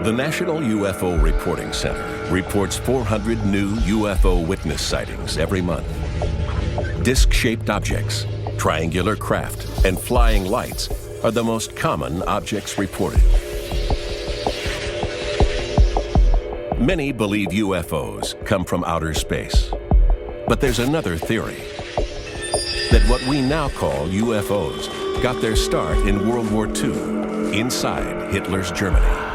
The National UFO Reporting Center reports 400 new UFO witness sightings every month. Disc-shaped objects, triangular craft, and flying lights are the most common objects reported. Many believe UFOs come from outer space. But there's another theory, that what we now call UFOs got their start in World War II, inside Hitler's Germany.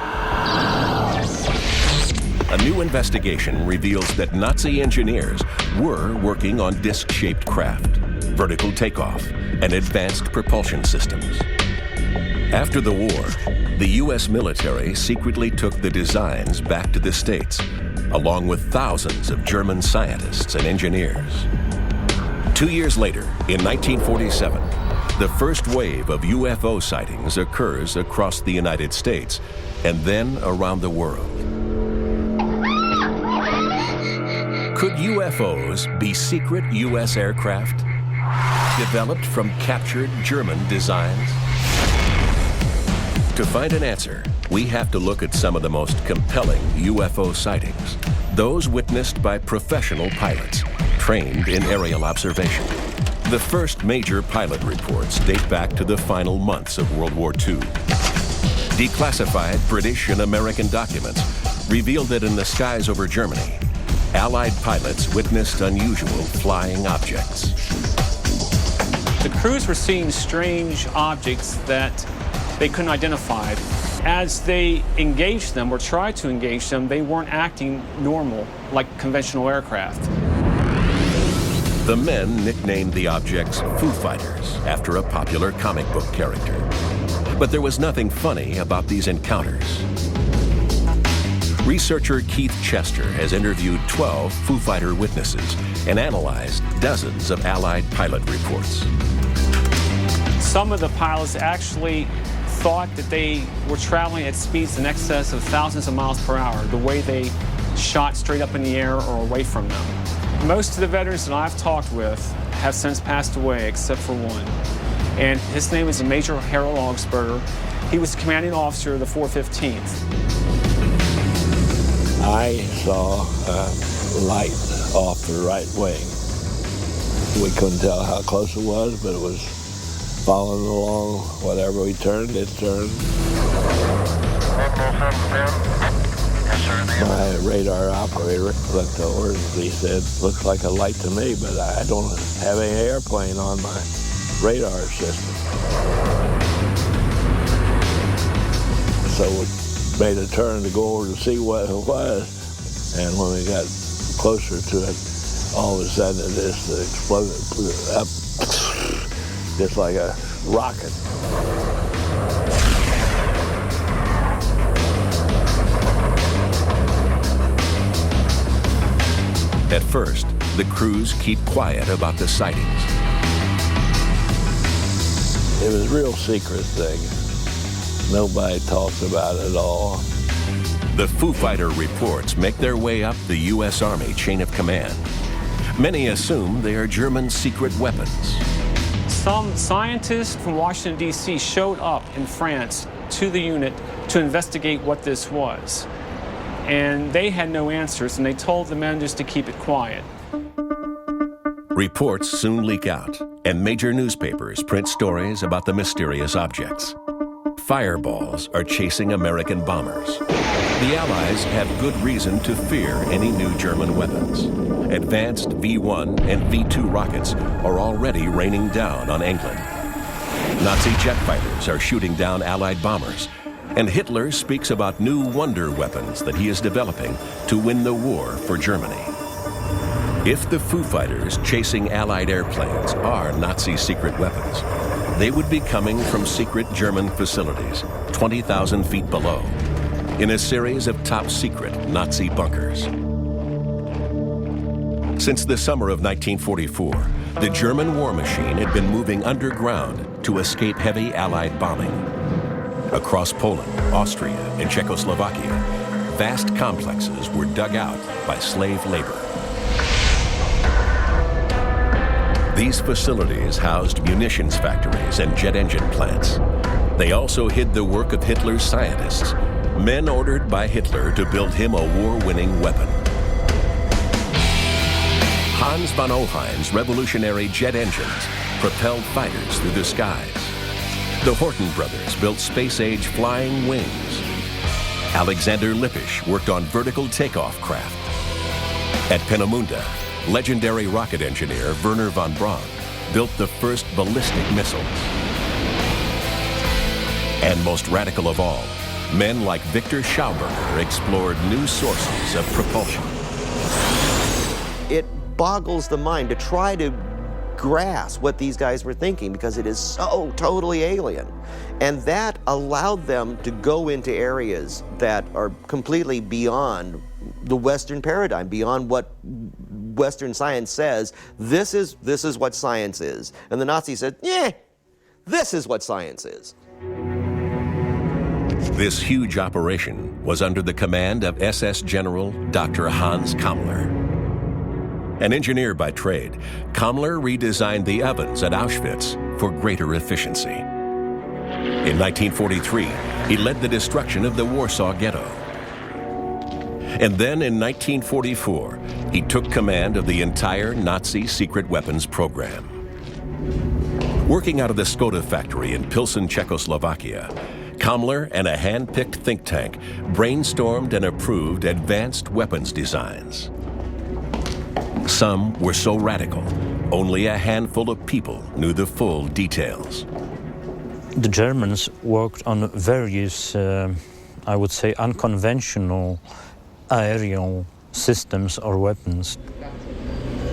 A new investigation reveals that Nazi engineers were working on disc-shaped craft, vertical takeoff, and advanced propulsion systems. After the war, the U.S. military secretly took the designs back to the States, along with thousands of German scientists and engineers. 2 years later, in 1947, the first wave of UFO sightings occurs across the United States and then around the world. Could UFOs be secret U.S. aircraft developed from captured German designs? To find an answer, we have to look at some of the most compelling UFO sightings, those witnessed by professional pilots trained in aerial observation. The first major pilot reports date back to the final months of World War II. Declassified British and American documents revealed that in the skies over Germany, Allied pilots witnessed unusual flying objects. The crews were seeing strange objects that they couldn't identify. As they engaged them or tried to engage them, they weren't acting normal like conventional aircraft. The men nicknamed the objects Foo Fighters after a popular comic book character. But there was nothing funny about these encounters. Researcher Keith Chester has interviewed 12 Foo Fighter witnesses and analyzed dozens of Allied pilot reports. Some of the pilots actually thought that they were traveling at speeds in excess of thousands of miles per hour, the way they shot straight up in the air or away from them. Most of the veterans that I've talked with have since passed away, except for one. And his name is Major Harold Augsburger. He was the commanding officer of the 415th. I saw a light off the right wing. We couldn't tell how close it was, but it was following along. Whatever we turned, it turned. My radar operator looked over and he said, "Looks like a light to me, but I don't have any airplane on my radar system." So we made a turn to go over to see what it was, and when we got closer to it, all of a sudden it just exploded up just like a rocket. At first, the crews keep quiet about the sightings. It was a real secret thing. Nobody talks about it at all. The Foo Fighter reports make their way up the U.S. Army chain of command. Many assume they are German secret weapons. Some scientists from Washington, D.C. showed up in France to the unit to investigate what this was. And they had no answers, and they told the men just to keep it quiet. Reports soon leak out, and major newspapers print stories about the mysterious objects. Fireballs are chasing American bombers. The Allies have good reason to fear any new German weapons. Advanced V-1 and V-2 rockets are already raining down on England. Nazi jet fighters are shooting down Allied bombers, and Hitler speaks about new wonder weapons that he is developing to win the war for Germany. If the Foo Fighters chasing Allied airplanes are Nazi secret weapons, they would be coming from secret German facilities, 20,000 feet below, in a series of top-secret Nazi bunkers. Since the summer of 1944, the German war machine had been moving underground to escape heavy Allied bombing. Across Poland, Austria, and Czechoslovakia, vast complexes were dug out by slave labor. These facilities housed munitions factories and jet engine plants. They also hid the work of Hitler's scientists, men ordered by Hitler to build him a war-winning weapon. Hans von Ohlheim's revolutionary jet engines propelled fighters through the skies. The Horten brothers built space-age flying wings. Alexander Lippisch worked on vertical takeoff craft. At Peenemünde, legendary rocket engineer Wernher von Braun built the first ballistic missiles. And most radical of all, men like Victor Schauberger explored new sources of propulsion. It boggles the mind to try to grasp what these guys were thinking because it is so totally alien. And that allowed them to go into areas that are completely beyond the Western paradigm, beyond what Western science says. This is what science is. And the Nazis said, yeah, this is what science is. This huge operation was under the command of SS General Dr. Hans Kammler. An engineer by trade, Kammler redesigned the ovens at Auschwitz for greater efficiency. In 1943, he led the destruction of the Warsaw Ghetto. And then in 1944, he took command of the entire Nazi secret weapons program. Working out of the Skoda factory in Pilsen, Czechoslovakia, Kammler and a hand-picked think tank brainstormed and approved advanced weapons designs. Some were so radical, only a handful of people knew the full details. The Germans worked on various, I would say, unconventional aerial systems or weapons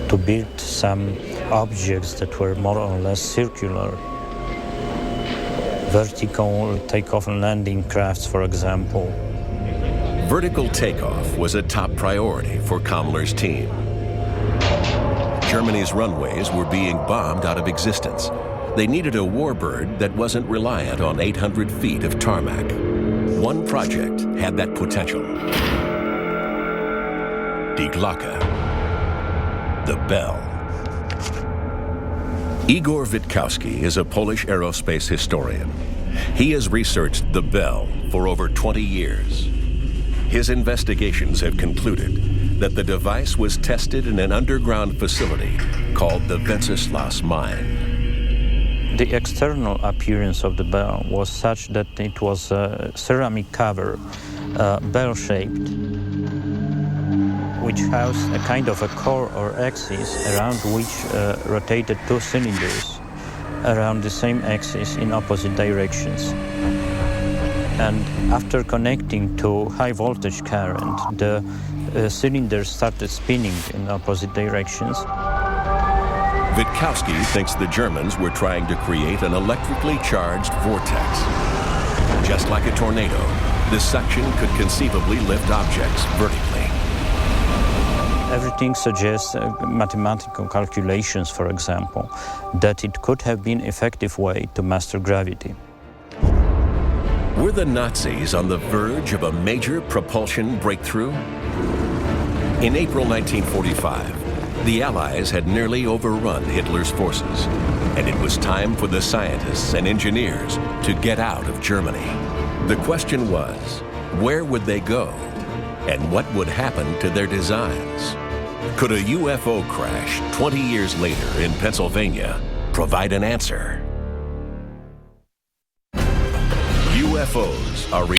to build some objects that were more or less circular. Vertical takeoff and landing crafts, for example. Vertical takeoff was a top priority for Kammler's team. Germany's runways were being bombed out of existence. They needed a warbird that wasn't reliant on 800 feet of tarmac. One project had that potential. Die Glocle, the bell. Igor Witkowski is a Polish aerospace historian. He has researched the bell for over 20 years. His investigations have concluded that the device was tested in an underground facility called the Wenceslas mine. The external appearance of the bell was such that it was a ceramic cover, bell-shaped, which housed a kind of a core or axis around which rotated two cylinders around the same axis in opposite directions. And after connecting to high voltage current, the cylinders started spinning in opposite directions. Witkowski thinks the Germans were trying to create an electrically charged vortex. Just like a tornado, the suction could conceivably lift objects vertically. Everything suggests mathematical calculations, for example, that it could have been an effective way to master gravity. Were the Nazis on the verge of a major propulsion breakthrough? In April 1945, the Allies had nearly overrun Hitler's forces, and it was time for the scientists and engineers to get out of Germany. The question was, where would they go, and what would happen to their designs? Could a UFO crash 20 years later in Pennsylvania provide an answer? UFOs are